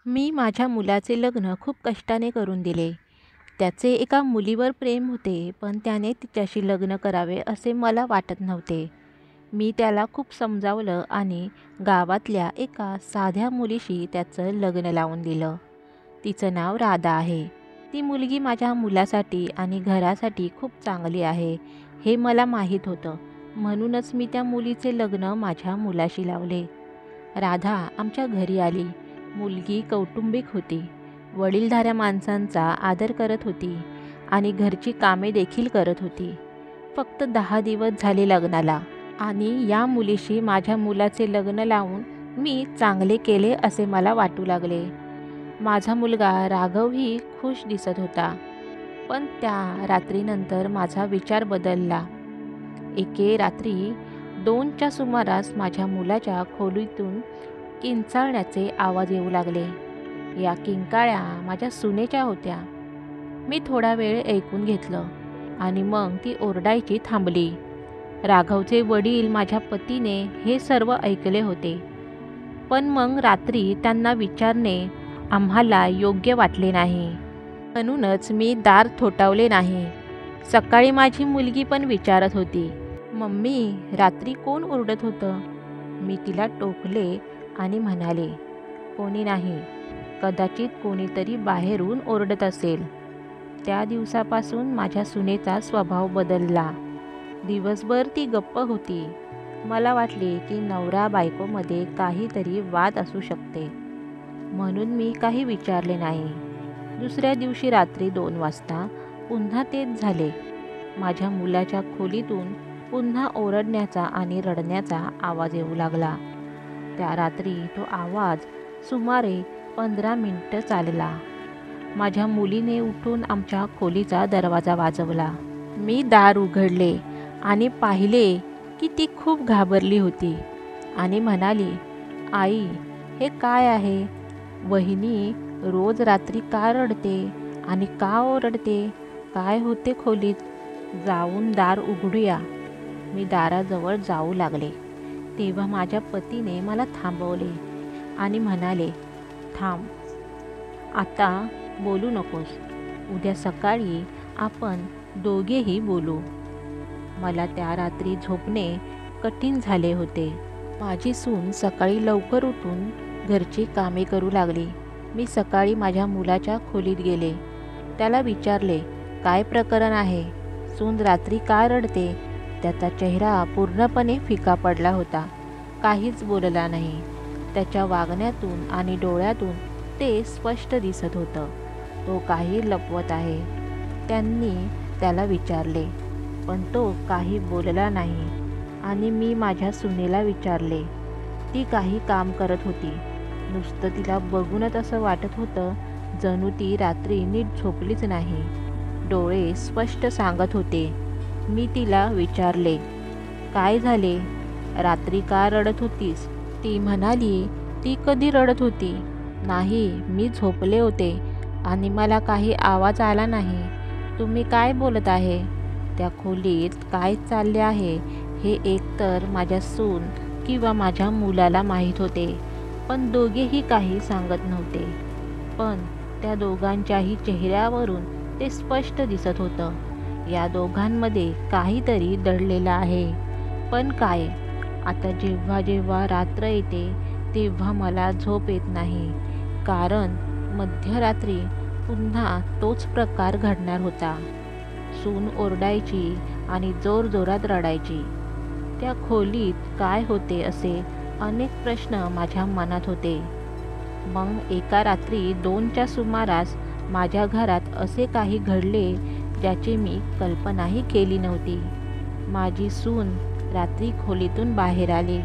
मी माझ्या मुलाचे लग्न खूप कष्टाने करून दिले. त्याचे एका मुलीवर प्रेम होते, पण त्याने तिच्याशी लग्न करावे असे मला वाटत नव्हते. मी त्याला खूप समजावलं आणि गावातल्या एका साध्या मुलीशी त्याचं लग्न लावून दिलं. तिचं नाव राधा आहे. ती मुलगी माझ्या मुलासाठी आणि घरासाठी खूप चांगली आहे, हे मला माहीत होतं. म्हणूनच मी त्या मुलीचे लग्न माझ्या मुलाशी लावले. राधा आमच्या घरी आली. मुलगी कौटुंबिक होती. वडीलधाऱ्या माणसांचा आदर करत होती आणि घरची कामे देखील करत होती. फक्त 10 दिवस झाले लग्नाला आणि या मुलीशी माझ्या मुलाचे लग्न लावून मी चांगले केले असे मला वाटू लागले. माझा मुलगा राघवही खुश दिसत होता. पण त्या रात्रीनंतर माझा विचार बदलला. एके रात्री 2च्या सुमारास माझ्या मुलाच्या खोलीतून किंचाळण्याचे आवाज येऊ लागले. या किंकाळ्या माझ्या सुनेच्या होत्या. मी थोडा वेळ ऐकून घेतलं आणि मग ती ओरडायची थांबली. राघवचे वडील माझ्या पतीने हे सर्व ऐकले होते. पण मग रात्री त्यांना विचारणे आम्हाला योग्य वाटले नाही. म्हणूनच मी दार ठोठावले नाही. सकाळी माझी मुलगी पण विचारत होती, मम्मी रात्री कोण ओरडत होतं? मी तिला टोकले आणि म्हणाले, कोणी नाही, कदाचित कोणीतरी बाहेरून ओरडत असेल. त्या दिवसापासून माझ्या सुनेचा स्वभाव बदलला. दिवसभर ती गप्प होती. मला वाटले की नवरा बायकोमध्ये काहीतरी वाद असू शकते, म्हणून मी काही विचारले नाही. दुसऱ्या दिवशी रात्री 2 वाजता पुन्हा तेच झाले. माझ्या मुलाच्या खोलीतून पुन्हा ओरडण्याचा आणि रडण्याचा आवाज येऊ लागला. त्या रात्री तो आवाज सुमारे 15 मिनिटं चालला. माझ्या मुलीने उठून आमच्या खोलीचा दरवाजा वाजवला. मी दार उघडले आणि पाहिले की ती खूप घाबरली होती आणि म्हणाली, आई हे काय आहे? वहिनी रोज रात्री का रडते आणि का ओरडते? काय होते खोलीत? जाऊन दार उघडूया. मी दाराजवळ जाऊ लागले तेव्हा माझ्या पतीने मला थांबवले आणि म्हणाले, थांब, आता बोलू नकोस. उद्या सकाळी आपण दोघेही बोलू. मला त्या रात्री झोपणे कठीण झाले होते. माझी सून सकाळी लवकर उठून घरची कामे करू लागली. मी सकाळी माझ्या मुलाच्या खोलीत गेले. त्याला विचारले, काय प्रकरण आहे? सून रात्री का रडते? त्याचा चेहरा पूर्णपणे फिका पडला होता. काहीच बोलला नाही. त्याच्या वागण्यातून आणि डोळ्यातून ते स्पष्ट दिसत होतं. तो काही लपवत आहे. त्यांनी त्याला विचारले, पण तो काही बोलला नाही. आणि मी माझ्या सुनेला विचारले. ती काही काम करत होती. नुसतं तिला बघूनच असं वाटत होतं जणू ती रात्री नीट झोपलीच नाही. डोळे स्पष्ट सांगत होते. मी तिला विचारले, काय झाले? रात्री का रडत होतीस? ती म्हणाली, ती कधी रडत होती? नाही, मी झोपले होते आणि मला काही आवाज आला नाही. तुम्ही काय बोलत आहे? त्या खोलीत काय चालले आहे हे एकतर माझ्या सून किंवा माझ्या मुलाला माहीत होते, पण दोघेही काही सांगत नव्हते. पण त्या दोघांच्याही चेहऱ्यावरून ते स्पष्ट दिसत होतं. या दोघांमध्ये काहीतरी दडलेलं आहे. पण काय? आता जेव्हा जेव्हा रात्र येते तेव्हा मला झोप येत नाही, कारण मध्यरात्री पुन्हा तोच प्रकार घडणार होता. सून ओरडायची आणि जोरजोरात रडायची. त्या खोलीत काय होते असे अनेक प्रश्न माझ्या मनात होते. मग एका रात्री 2च्या सुमारास माझ्या घरात असे काही घडले ज्याची मी कल्पनाही केली नव्हती. माझी सून रात्री खोलीतून बाहेर आली.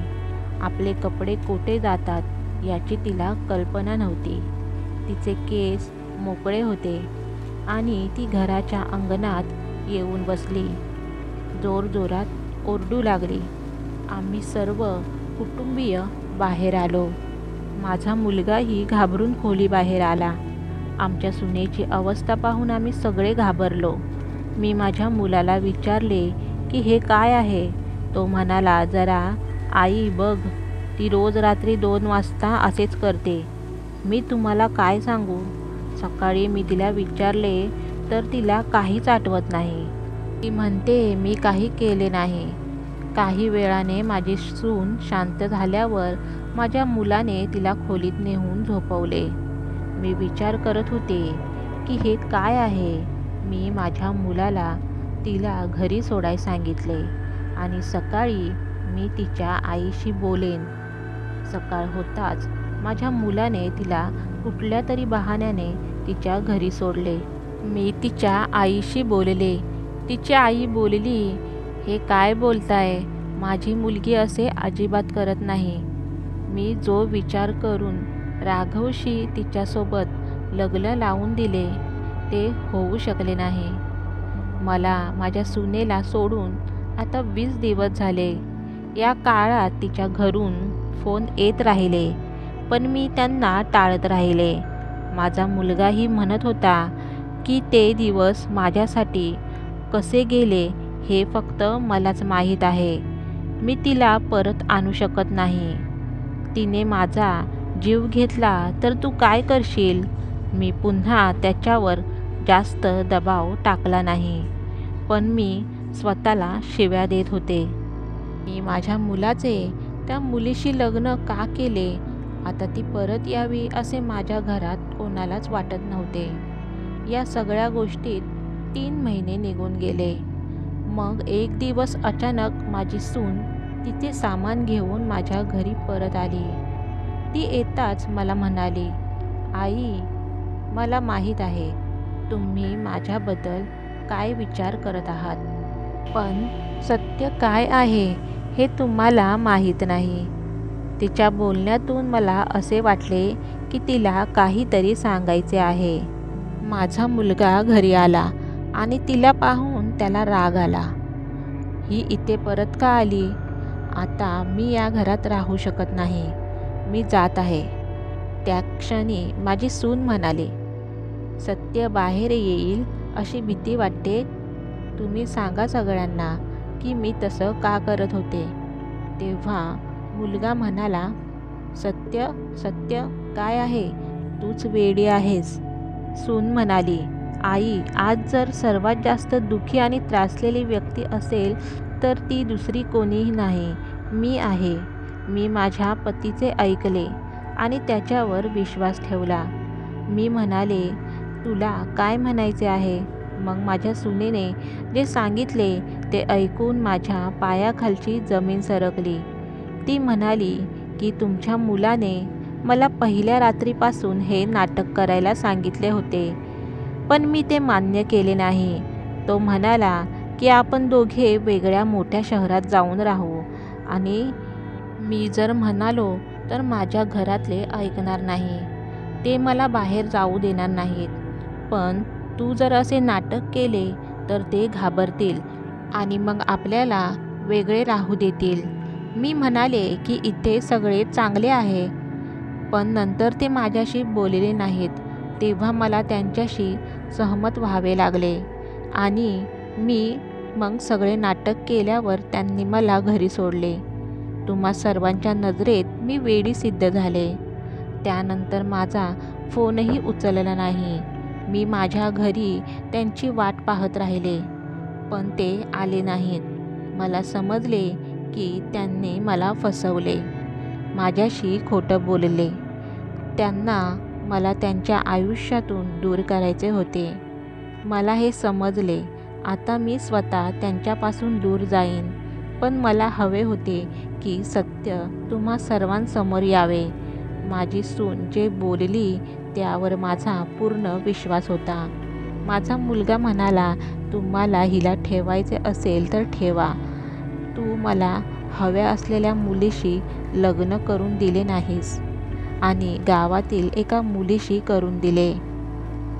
आपले कपडे कोठे जातात याची तिला कल्पना नव्हती. तिचे केस मोकळे होते आणि ती घराच्या अंगणात येऊन बसली. जोरजोरात ओरडू लागली. आम्ही सर्व कुटुंबीय बाहेर आलो. माझा मुलगाही घाबरून खोलीबाहेर आला. आमच्या सुनेची अवस्था पाहून आम्ही सगळे घाबरलो. मी माझ्या मुलाला विचारले की हे काय आहे? तो म्हणाला, जरा आई बघ, ती रोज रात्री 2 वाजता असेच करते. मी तुम्हाला काय सांगू? सकाळी मी तिला विचारले तर तिला काहीच आठवत नाही. ती म्हणते मी काही केले नाही. काही वेळाने माझी सून शांत झाल्यावर माझ्या मुलाने तिला खोलीत नेऊन झोपवले. मी विचार करत होते की हे काय आहे. मी माझ्या मुलाला तिला घरी सोडाय सांगितले आणि सकाळी मी तिच्या आईशी बोलेन. सकाळ होताच माझ्या मुलाने तिला कुठल्या तरी बहाण्याने तिच्या घरी सोडले. मी तिच्या आईशी बोलले. तिची आई बोलली, हे काय बोलताय? माझी मुलगी असे अजिबात करत नाही. मी जो विचार करून राघवशी तिच्यासोबत लग्न लावून दिले ते होऊ शकले नाही. मला माझ्या सुनेला सोडून आता 20 दिवस झाले. या काळात तिच्या घरून फोन येत राहिले, पण मी त्यांना टाळत राहिले. माझा मुलगाही म्हणत होता की ते दिवस माझ्यासाठी कसे गेले हे फक्त मलाच माहीत आहे. मी तिला परत आणू शकत नाही. तिने माझा जीव घेतला तर तू काय करशील? मी पुन्हा त्याच्यावर जास्त दबाव टाकला नाही, पण मी स्वतःला शिव्या देत होते. मी माझ्या मुलाचे त्या मुलीशी लग्न का केले? आता ती परत यावी असे माझ्या घरात कोणालाच वाटत नव्हते. या सगळ्या गोष्टीत 3 महिने निघून गेले. मग एक दिवस अचानक माझी सून तिचे सामान घेऊन माझ्या घरी परत आली. ती येताच मला म्हणाली, आई, मला माहीत आहे तुम्ही माझ्याबद्दल काय विचार करत आहात, पण सत्य काय आहे हे तुम्हाला माहीत नाही. तिच्या बोलण्यातून मला असे वाटले की तिला काहीतरी सांगायचे आहे. माझा मुलगा घरी आला आणि तिला पाहून त्याला राग आला. ही इथे परत का आली? आता मी या घरात राहू शकत नाही. मी जात आहे. त्या क्षणी माझी सून म्हणाली, सत्य बाहेर येईल अशी भीती वाटते. तुम्ही सांगा सगळ्यांना की मी तसं का करत होते. तेव्हा मुलगा म्हणाला, सत्य सत्य काय आहे? तूच वेडी आहेस. सून म्हणाली, आई, आज जर सर्वात जास्त दुःखी आणि त्रासलेली व्यक्ती असेल तर ती दुसरी कोणीही नाही, मी आहे. मी माझ्या पतीचे ऐकले आणि त्याच्यावर विश्वास ठेवला. मी म्हणाले, तुला काय म्हणायचे आहे? मग माझ्या सुनेने जे सांगितले ते ऐकून माझ्या पायाखालची जमीन सरकली. ती म्हणाली की तुमच्या मुलाने मला पहिल्या रात्रीपासून हे नाटक करायला सांगितले होते, पण मी ते मान्य केले नाही. तो म्हणाला की आपण दोघे वेगळ्या मोठ्या शहरात जाऊन राहू आणि मी जर म्हणालो तर माझ्या घरातले ऐकणार नाही. ते मला बाहेर जाऊ देणार नाहीत. पण तू जर असे नाटक केले तर ते घाबरतील आणि मग आपल्याला वेगळे राहू देतील. मी म्हणाले की इथे सगळे चांगले आहे, पण नंतर ते माझ्याशी बोलले नाहीत. तेव्हा मला त्यांच्याशी सहमत व्हावे लागले आणि मी मग सगळे नाटक केल्यावर त्यांनी मला घरी सोडले. तुम्हा सर्वांच्या नजरेत मी वेडी सिद्ध झाले. त्यानंतर माझा फोनही उचलला नाही. मी माझ्या घरी त्यांची वाट पाहत राहिले, पण ते आले नाहीत. मला समजले की त्यांनी मला फसवले, माझ्याशी खोटं बोलले. त्यांना मला त्यांच्या आयुष्यातून दूर करायचे होते. मला हे समजले. आता मी स्वतः त्यांच्यापासून दूर जाईन, पण मला हवे होते की सत्य तुम्हा सर्वांसमोर यावे. माझी सून जे बोलली त्यावर माझा पूर्ण विश्वास होता. माझा मुलगा म्हणाला, तुम्हाला हिला ठेवायचे असेल तर ठेवा. तू मला हव्या असलेल्या मुलीशी लग्न करून दिले नाहीस आणि गावातील एका मुलीशी करून दिले.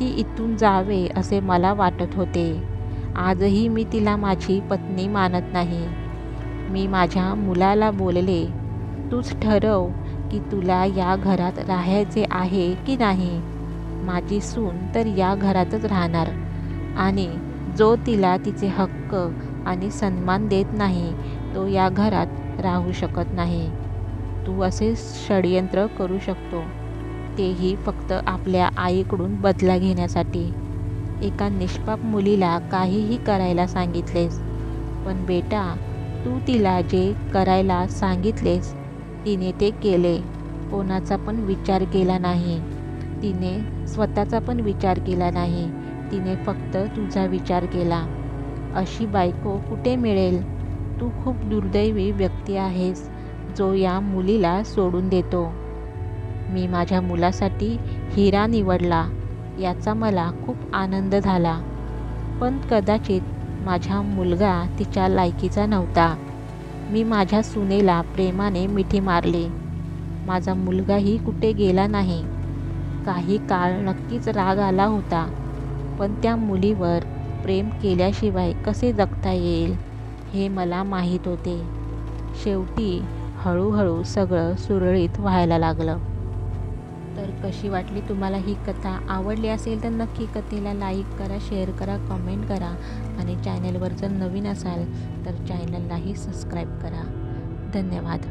ती इथून जावे असे मला वाटत होते. आजही मी तिला माझी पत्नी मानत नाही. मी माझ्या मुलाला बोलले, तूच ठरव की तुला या घरात राहायचे आहे की नाही. माझी सून तर या घरातच राहणार आणि जो तिला तिचे हक्क आणि सन्मान देत नाही तो या घरात राहू शकत नाही. तू असे षडयंत्र करू शकतो, तेही फक्त आपल्या आईकडून बदला घेण्यासाठी. एका निष्पाप मुलीला काहीही करायला सांगितलेस, पण बेटा तू तिला जे करायला सांगितलेस तिने ते केले. कोणाचा पण विचार केला नाही. तिने स्वतःचा पण विचार केला नाही. तिने फक्त तुझा विचार केला. अशी बायको कुठे मिळेल? तू खूप दुर्दैवी व्यक्ती आहेस जो या मुलीला सोडून देतो. मी माझ्या मुलासाठी हिरा निवडला याचा मला खूप आनंद झाला, पण कदाचित माझा मुलगा तिच्या लायकीचा नव्हता. मी माझ्या सुनेला प्रेमाने मिठी मारली. माझा मुलगाही कुठे गेला नाही. काही काळ नक्कीच राग आला होता, पण त्या मुलीवर प्रेम केल्याशिवाय कसे जगता येईल हे मला माहीत होते. शेवटी हळूहळू सगळं सुरळीत व्हायला लागलं. तर कशी वाटली तुम्हाला ही कथा? आवडली असेल तर नक्की कथेला लाईक करा, शेअर करा, कमेंट करा आणि चॅनलवर जर नवीन असाल तर चॅनललाही सबस्क्राईब करा. धन्यवाद.